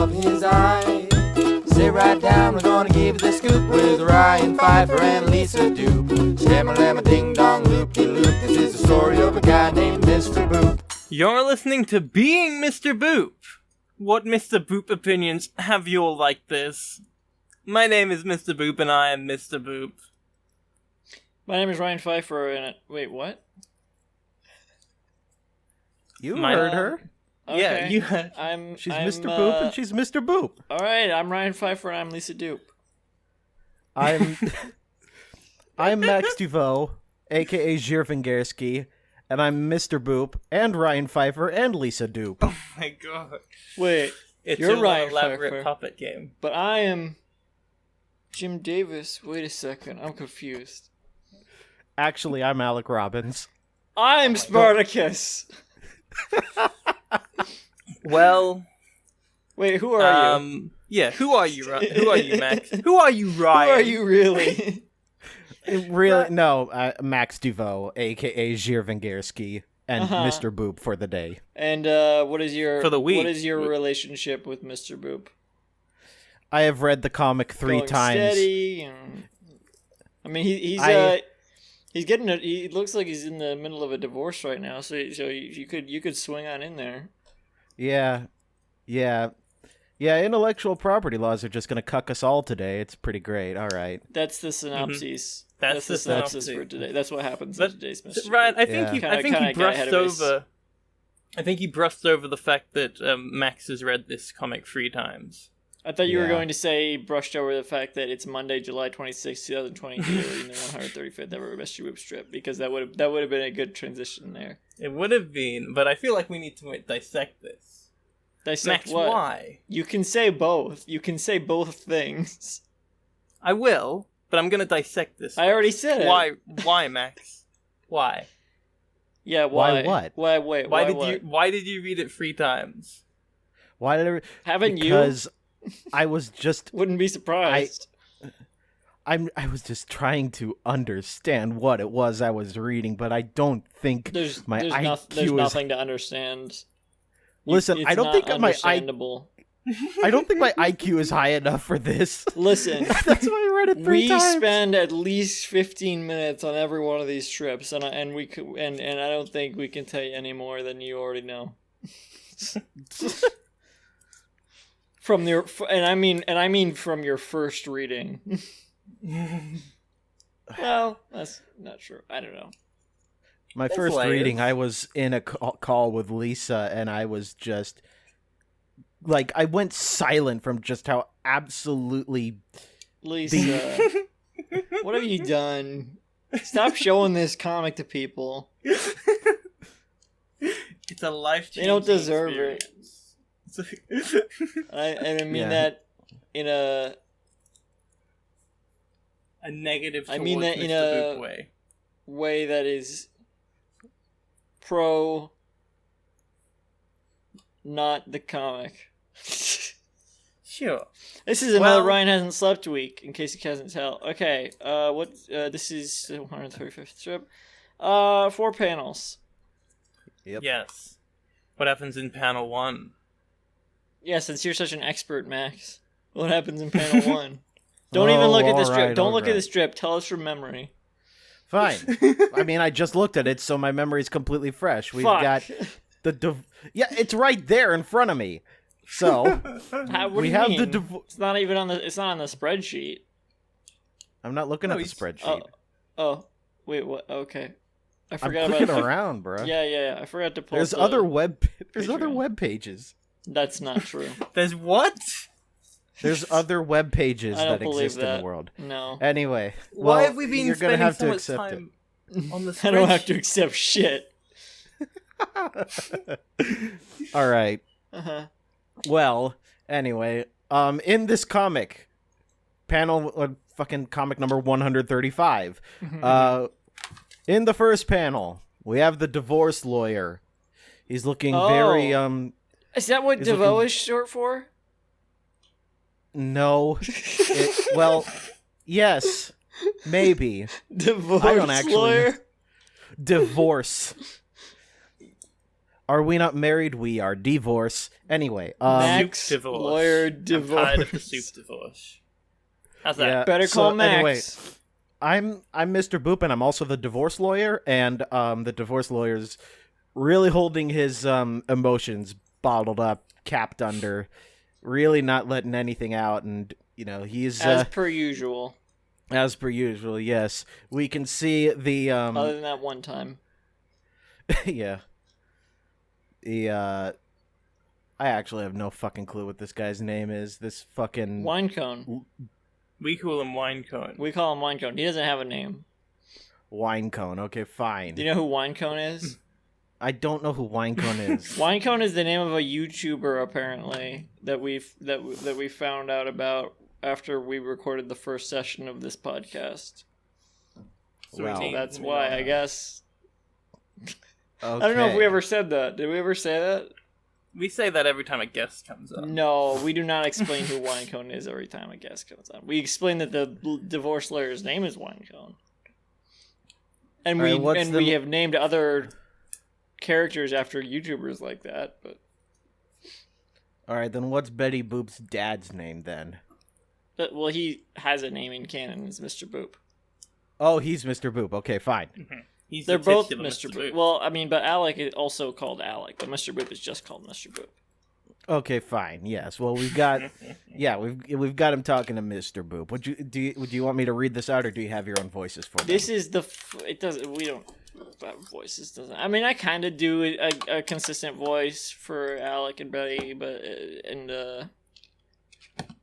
of his eye. Sit right down, we're gonna give you the scoop with Ryan Pfeiffer and Lisa Doop. Shama-lama ding-dong, loop-de-loop. This is the story of a guy named Mr. Boop. You're listening to Being Mr. Boop. What Mr. Boop opinions have you all like this? My name is Mr. Boop and I am Mr. Boop. My name is Ryan Pfeiffer and... Wait, what? You heard her. Okay. Yeah, you. She's Mr. Boop and she's Mr. Boop. Alright, I'm Ryan Pfeiffer and I'm Lisa Doop. I'm Max Duveau, aka Zhirvangerski, and I'm Mr. Boop and Ryan Pfeiffer and Lisa Doop. Oh my god. Wait, It's you're an Ryan elaborate Pfeiffer, puppet game. but I am Jim Davis. Wait a second, I'm confused. Actually, I'm Alec Robbins. I'm Spartacus! Well, Wait, who are you? yeah, who are you, who are you, Max? Who are you, Ryan? Who are you really? Really? No, Max Duveau, aka Zhirvangerski, and Mr. Boop for the day. And what is your For the week. What is your relationship with Mr. Boop? I have read the comic three Going times. Steady and... I mean, he's getting a. He looks like he's in the middle of a divorce right now. So you could swing on in there. Yeah. Intellectual property laws are just gonna cuck us all today. It's pretty great. All right. That's the synopsis. Mm-hmm. That's the synopsis for today. That's what happens in today's Mr. Ryan, Boop. I think Yeah. I think Kinda he got ahead brushed of his- over. I think he brushed over the fact that Max has read this comic 3 times. I thought you were Yeah. going to say brushed over the fact that it's Monday, July 26, 2022, in the 135th ever Mr. Boop strip, because that would have been a good transition there. It would have been, but I feel like we need to dissect this. Dissect Max, what? why? You can say both. You can say both things. I will, but I'm gonna dissect this. I already said it. Why, Max? Why? Yeah, Why why? what? Why? Wait. Why what? Why did you read it 3 times? Why did I? Haven't Because I was just you? Wouldn't be surprised. I was just trying to understand what it was I was reading, but I don't think There's IQ there's is. nothing to understand. Listen, It's I don't not think my understandable. I don't think my IQ is high enough for this. Listen, That's why I read it 3 we times. spend at least 15 minutes on every one of these strips, and I don't think we can tell you any more than you already know. From your and I mean from your first reading. Well, that's not true. I don't know. My That's first hilarious. reading, I was in a call with Lisa, and I was just like, I went silent from just how absolutely. Lisa, what have you done? Stop showing this comic to people. It's a life-changing They don't deserve it. experience. And I mean Yeah. that in a negative I towards mean that Mr. in Boop a- way. way that is pro, not the comic. Sure. This is another Well- Ryan Hasn't Slept week, in case you can't tell. Okay, this is the 135th strip. 4 panels. Yep. Yes. What happens in panel 1? Yeah, since you're such an expert, Max. What happens in panel 1? Don't even look at the strip. alright, Don't look at the alright. strip. Tell us from memory. Fine. I mean, I just looked at it, so my memory's completely fresh. We've Fuck. got yeah, it's right there in front of me. So What we do you have mean? the. It's not even on the. It's not on the spreadsheet. I'm not looking No, at the he's- spreadsheet. Oh, wait. What? Okay, I I'm forgot clicking about. around, bro. Yeah. I forgot to pull. There's the- other web. There's other Patreon. web pages. That's not true. There's what? There's other web pages I don't that believe exist in that. the world. No, Anyway, Why well, have we been you're gonna spending have so to much accept time on the I don't have to spreadsheet? accept shit. it. All right. Uh-huh. Well, anyway, in this comic, fucking comic number 135. In the first panel, we have the divorce lawyer. He's looking very Is that what He's DeVoe looking- is short for? no. Well, yes, maybe. Divorce I don't actually lawyer? Divorce. Are we not married? We are. Divorce. Anyway, Max, Soup divorce. lawyer I'm divorce. tired of the soup divorce. How's that? yeah, Better call so Max. anyway, I'm Mr. Boop, and I'm also the divorce lawyer, and the divorce lawyer's really holding his emotions bottled up, capped under, really not letting anything out, and he's As per usual. as per usual. Yes, we can see the Other than that one time. yeah. I actually have no fucking clue what this guy's name is. This fucking Winecone. We call him Winecone. We call him Winecone. He doesn't have a name. Winecone. Okay, fine. Do you know who Winecone is? I don't know who Winecone is. Winecone is the name of a YouTuber apparently that we found out about after we recorded the first session of this podcast. Wow. So that's why, I guess. Okay. I don't know if we ever said that. Did we ever say that? We say that every time a guest comes up. No, we do not explain who Winecone is every time a guest comes on. We explain that the divorce lawyer's name is Winecone. And we have named other characters after YouTubers like that, but All right, then what's Betty Boop's dad's name then? well, he has a name in canon as Mr. Boop. Oh, he's Mr. Boop. Okay, fine. He's They're the both titular Mr. Boop. Well, I mean, but Alec is also called Alec, but Mr. Boop is just called Mr. Boop. Okay, fine. Yes. Well, we've got we've got him talking to Mr. Boop. Would you want me to read this out, or do you have your own voices for This them? is it doesn't. We don't. Voices doesn't. I mean, I kind of do a consistent voice for Alec and Betty, but and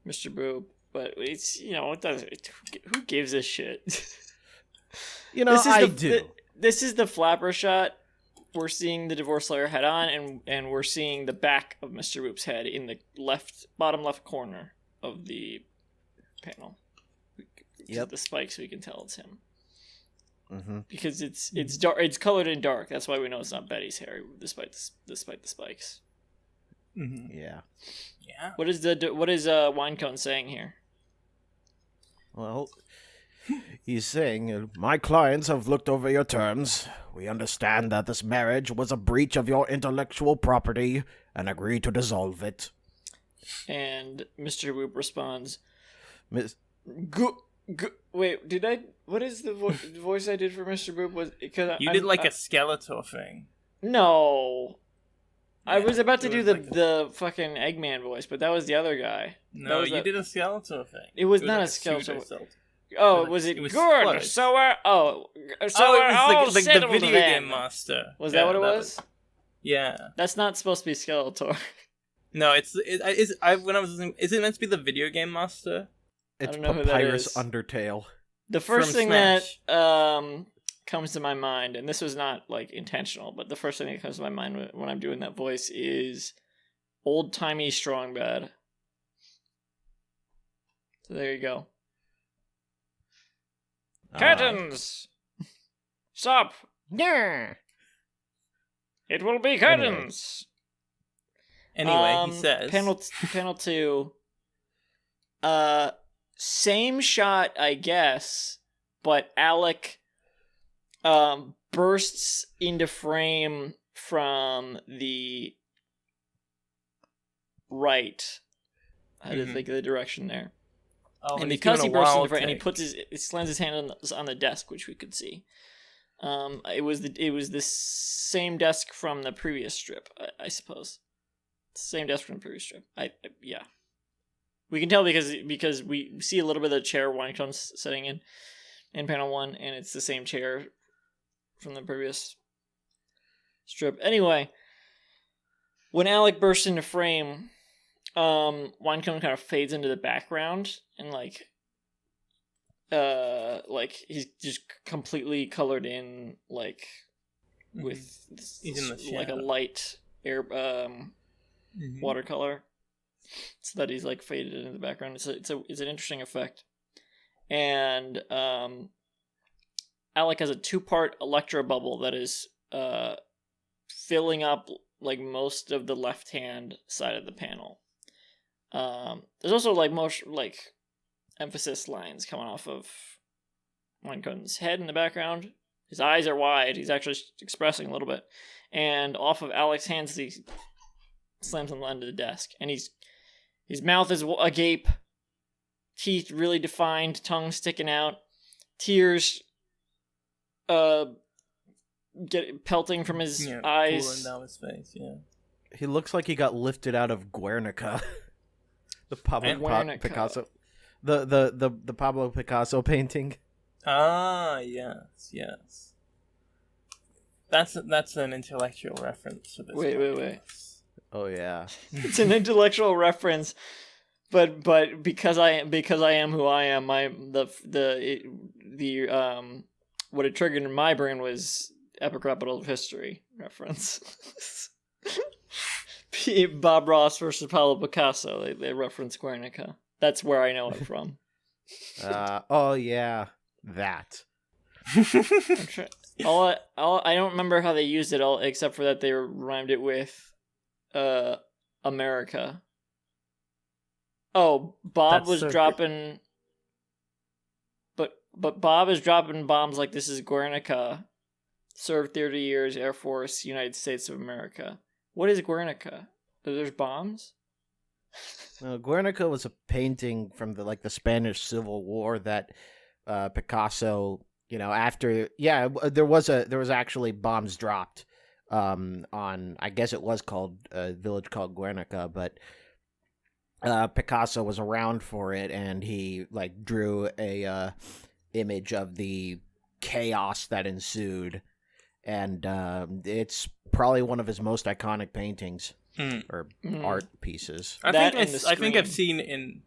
Mr. Boop. But it's it doesn't. Who gives a shit? I do. This is the flapper shot. We're seeing the divorce lawyer head on, and we're seeing the back of Mr. Boop's head in the bottom left corner of the panel. Yep. The spikes, we can tell it's him. Mm-hmm. Because it's dark. It's colored in dark. That's why we know it's not Betty's hair, despite the spikes. Mm-hmm. Yeah. Yeah. What is Winecone saying here? Well, he's saying, my clients have looked over your terms. We understand that this marriage was a breach of your intellectual property and agree to dissolve it. And Mr. Boop responds, Miss- wait, did I? What is the voice I did for Mr. Boop? Was because You did like a Skeletor thing. No. I Yeah, was about to it do was the like the fucking Eggman voice, but that was the other guy. No, was you a- did a Skeletor thing. It was not like a Skeletor. pseudo-Skeletor. Oh, Like, was it, it was good? close. So we're Oh, we're it was all the settled video then. game master. Was Yeah, that what it was? Yeah. That's not supposed to be Skeletor. No, when I was listening, is it meant to be the video game master? It's don't know who that Papyrus is. Undertale. The first From thing Smash. that comes to my mind, and this was not like intentional, but the first thing that comes to my mind when I'm doing that voice is old timey strong bad. So there you go. Curtains! Stop! Yeah. It will be curtains! Anyway, he says. Panel 2. Same shot, I guess, but Alec bursts into frame from the right. I had to think of the direction there. Oh, And he's because he doing a bursts into wild frame, and he take. he slams his hand on the desk, which we could see. It was the same desk from the previous strip, I suppose. Same desk from the previous strip. Yeah. We can tell because we see a little bit of the chair Winecone's sitting in panel 1, and it's the same chair from the previous strip. Anyway, when Alec bursts into frame, Winecone kind of fades into the background, and like he's just completely colored in, like with He's in the like a shadow. light air watercolor, so that he's like faded into the background. It's an interesting effect, and Alec has a 2-part electro bubble that is filling up like most of the left hand side of the panel. There's also like most emphasis lines coming off of Winecone's head in the background, His eyes are wide. He's actually expressing a little bit. And off of Alex's hands, he slams on the end of the desk. And his mouth is agape. Teeth really defined. Tongue sticking out. Tears pelting from his eyes. Pulling down his face, yeah. He looks like he got lifted out of Guernica. The Pablo Guernica. Picasso. The Pablo Picasso painting. Ah, yes. That's an intellectual reference to this. Wait. Oh yeah. It's an intellectual reference, but because I am who I am, what it triggered in my brain was Epic Capital of History reference. Bob Ross versus Pablo Picasso. They reference Guernica. That's where I know it from. Oh yeah, that. I don't remember how they used it all, except for that they rhymed it with America. Oh, Bob That's was so dropping, but Bob is dropping bombs like this is Guernica. Served 30 years, Air Force, United States of America. What is Guernica? There's bombs? Guernica was a painting from the Spanish Civil War that Picasso, after there was actually bombs dropped on, I guess it was called a village called Guernica, but Picasso was around for it, and he drew a image of the chaos that ensued, and it's probably one of his most iconic paintings or art pieces. I think I've seen in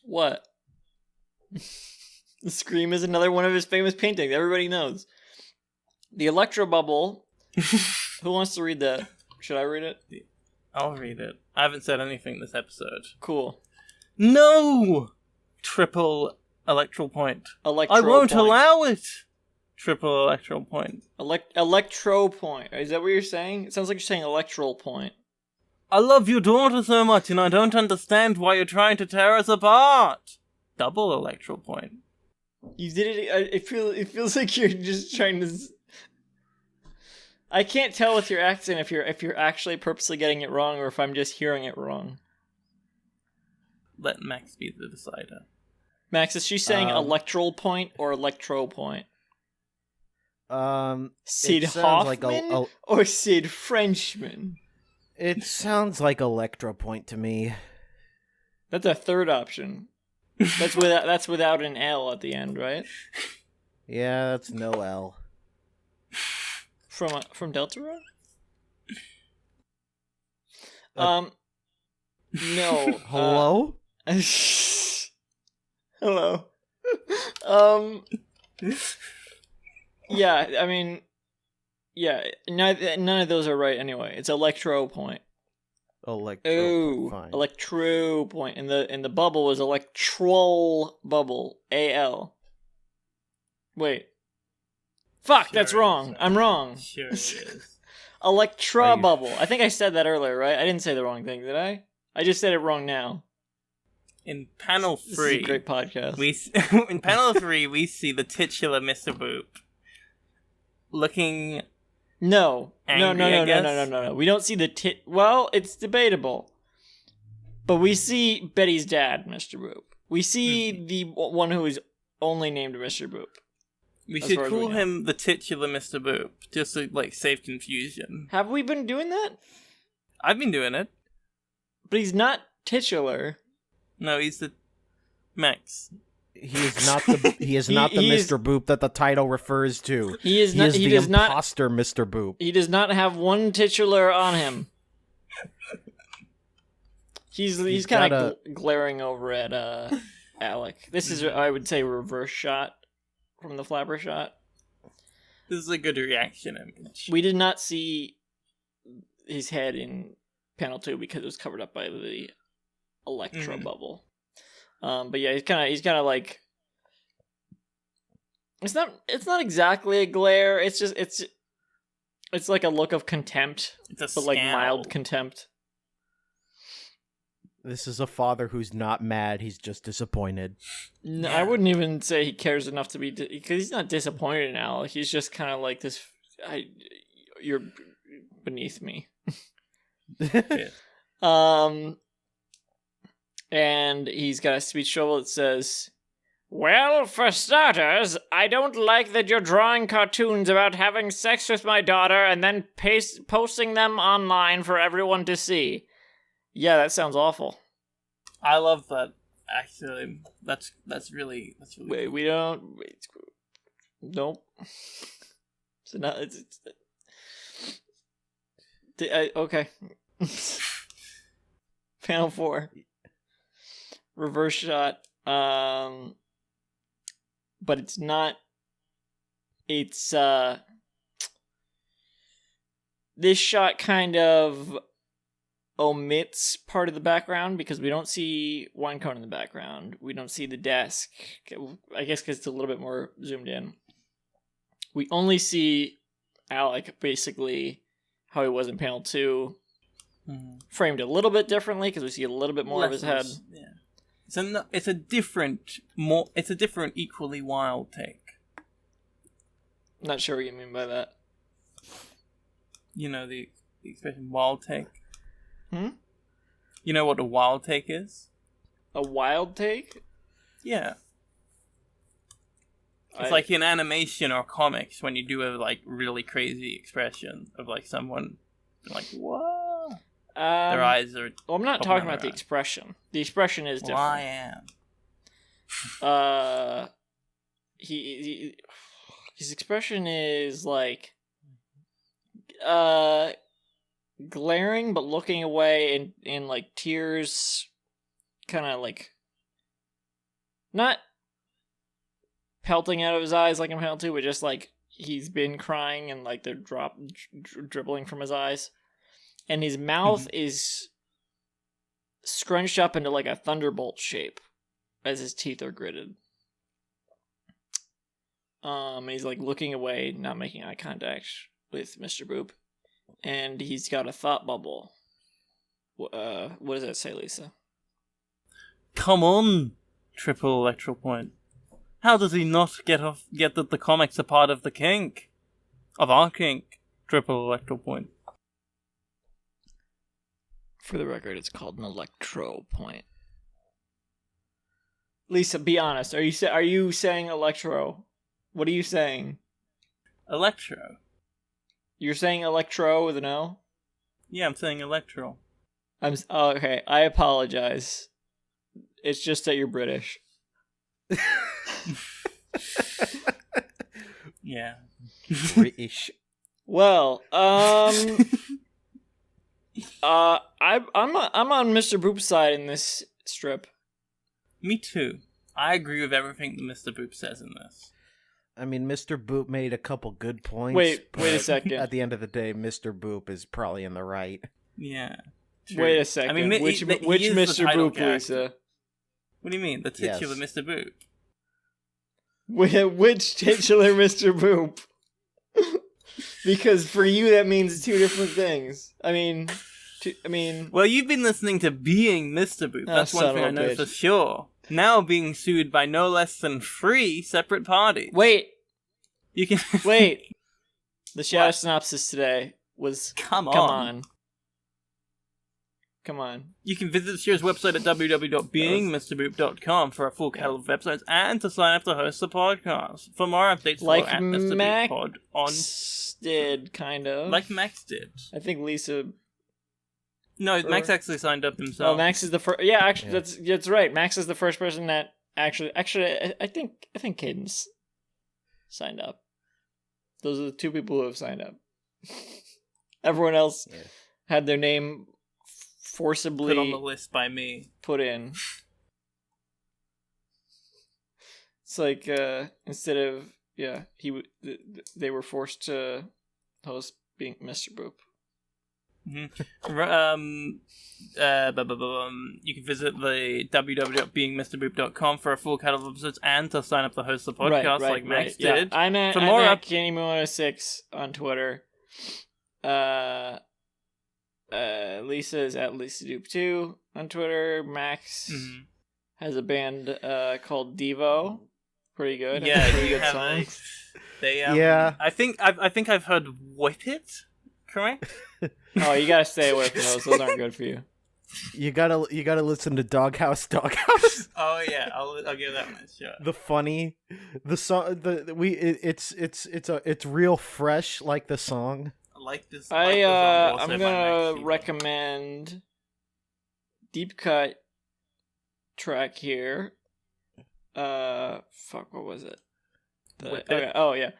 what? The Scream is another one of his famous paintings. Everybody knows. The Electro Bubble. Who wants to read that? Should I read it? I'll read it. I haven't said anything this episode. Cool. No! Triple electoral point. I won't allow it! Triple electoral point. Electro point. Is that what you're saying? It sounds like you're saying electoral point. I love your daughter so much, and I don't understand why you're trying to tear us apart. Double electoral point. You did it. It feels like you're just trying to. I can't tell with your accent if you're actually purposely getting it wrong or if I'm just hearing it wrong. Let Max be the decider. Max, is she saying electoral point or electro point? Sid Hoffman or Sid Frenchman? It sounds like Electro Point to me. That's a third option. That's without an L at the end, right? Yeah, that's no L. From Deltarune? No. Hello? Hello. Yeah, I mean, yeah, none of those are right anyway. It's Electro Point. Fine. Electro Point. And the bubble was Electrol Bubble. AL. Wait. Fuck, sure, that's wrong. I'm wrong. Sure it is. Electra Bubble. I think I said that earlier, right? I didn't say the wrong thing, did I? I just said it wrong now. In panel 3, this is a great podcast. In panel 3, we see the titular Mr. Boop looking No. angry, No. We don't see the Well, it's debatable. But we see Betty's dad, Mr. Boop. We see the one who is only named Mr. Boop. We should call him the titular Mr. Boop, just to, save confusion. Have we been doing that? I've been doing it. But he's not titular. No, he's the Max. He is not the Mr. Boop that the title refers to. He is not. He does not. Imposter Mr. Boop. He does not have one titular on him. He's kind of glaring over at Alec. This is, I would say, a reverse shot from the flapper shot. This is a good reaction image. We did not see his head in panel 2 because it was covered up by the Electro bubble. But yeah, he's kind of like, it's not exactly a glare. It's just it's like a look of contempt, It's a but like mild contempt. This is a father who's not mad, he's just disappointed. No, Yeah. I wouldn't even say he cares enough to be, because he's not disappointed in Al. He's just kind of like this. You're beneath me. Yeah. And he's got a speech bubble that says, "Well, for starters, I don't like that you're drawing cartoons about having sex with my daughter and then posting them online for everyone to see. Yeah, that sounds awful. I love that. Actually, that's really Wait, we don't. Wait, nope. So now it's okay. Panel 4. Reverse shot. But it's not. It's this shot kind of omits part of the background because we don't see Winecone in the background. We don't see the desk. I guess because it's a little bit more zoomed in. We only see Alec basically how he was in panel 2, framed a little bit differently because we see a little bit more of his head. Yeah. It's a different, equally wild take. Not sure what you mean by that. You know the expression wild take? Hmm? You know what a wild take is? A wild take? Yeah. It's like in animation or comics when you do a like really crazy expression of like someone like, whoa. Their eyes are... Well, I'm not popping talking out about the their eyes. expression. The expression is Well, I different. am. His expression is like glaring but looking away in like tears, kind of like not pelting out of his eyes like in panel 2, but just like he's been crying and like they're dribbling from his eyes, and his mouth is scrunched up into like a thunderbolt shape as his teeth are gritted. He's like looking away, not making eye contact with Mr. Boop, and he's got a thought bubble. What does that say, Lisa? Come on, triple electoral point. How does he not get that the comics are part of the kink? Of our kink, triple electoral point. For the record, it's called an electro point. Lisa, be honest. Are you saying electro? What are you saying? Electro. You're saying electro with an O? Yeah, I'm saying electoral. Okay. I apologize. It's just that you're British. Yeah. British. Well, I'm on Mr. Boop's side in this strip. Me too. I agree with everything that Mr. Boop says in this. I mean, Mr. Boop made a couple good points. Wait a but second. At the end of the day, Mr. Boop is probably in the right. Yeah. True. Wait a second. I mean, which he is the Mr. title Boop, character. Lisa? What do you mean? The titular Mr. Boop. Which titular Mr. Boop? Because for you, that means two different things. I mean... Well, you've been listening to Being Mr. Boop. Oh, That's one son thing of I a know bitch. for sure. Now being sued by no less than 3 separate parties. Wait. You can Wait. The shadow What? synopsis today was... Come Come on. on. Come on. You can visit the show's website at www.beingmrboop.com for a full catalog of episodes and to sign up to host the podcast. For more updates, Like follow at Mr. Boop Pod on did, kind of. like Max did. I think Lisa... No, Max actually signed up himself. Oh, Max is the first... Yeah, actually, Yeah. that's right. Max is the first person that actually... I think Cadence signed up. Those are the two people who have signed up. Everyone else Yeah. had their name forcibly put on the list by me. put in. It's like instead of they were forced to host Being Mr. Boop. You can visit the www.beingmrboop.com for a full catalog of episodes and to sign up to host the podcast like Max Yeah. did. I'm at, For more Kenny106 on Twitter. Lisa is at LisaDupe2 on Twitter. Max has a band called Devo. Pretty good. Yeah, pretty you good have songs. Yeah. I think I've heard Whip It, correct? Oh, you gotta stay away from those. Those aren't good for you. You gotta listen to Doghouse. Oh yeah, I'll give that one a shot. The song, it's real fresh, like the song. I like this. I'm gonna recommend Deep Cut track here. Fuck, what was it? Oh yeah.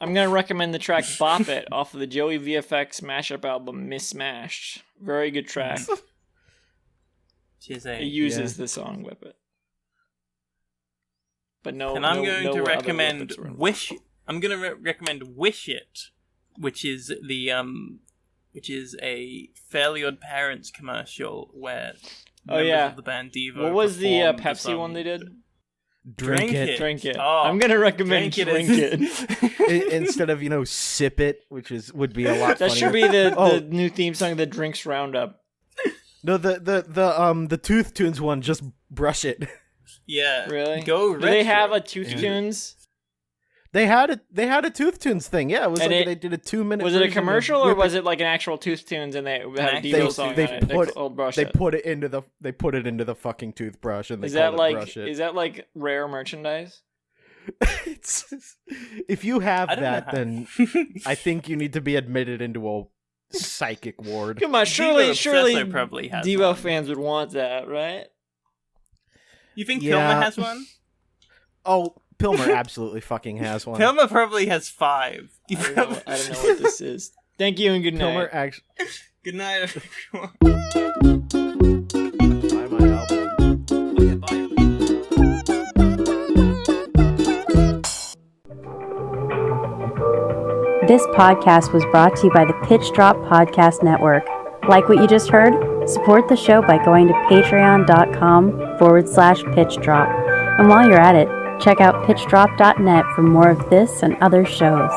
I'm gonna recommend the track "Bop It" off of the Joey VFX mashup album "Mismashed." Very good track. It uses the song "Whip It," but no. And I'm no, going no to other recommend whippets were involved. Wish. I'm gonna recommend "Wish It," which is which is a Fairly Odd Parents commercial where members of the band Devo. What was the performed Pepsi some- one they did? Drink it. Drink it. Oh, I'm gonna recommend drink Drink it. It. Instead of sip it, which would be a lot. That funnier. should be the new theme song, the Drinks Roundup. No, the Tooth Tunes one. Just brush it. Yeah. Really? Go Do they retro. have a Tooth Tunes? They had a Tooth Tunes thing. Yeah, it was And like they did a 2-minute. Was it a version of commercial or Whip was It. it like an actual Tooth Tunes and they had a actual Devo song they on it? put- Old Brush They It. put it into the fucking toothbrush and they Is that called it like brush it. is that like rare merchandise? If you have I don't know that, how- then I think you need to be admitted into a psychic ward. Come on, surely Obsessor probably has Devo one. fans would want that, right? You think Yeah. Pilmer has one? Oh, Pilmer absolutely fucking has one. Pilmer probably has 5. I don't know what this is. Thank you and good night. Pilmer actually. Good night, everyone. Buy my album. Oh, yeah, bye. This podcast was brought to you by the Pitch Drop Podcast Network. Like what you just heard? Support the show by going to patreon.com/pitchdrop. And while you're at it, check out pitchdrop.net for more of this and other shows.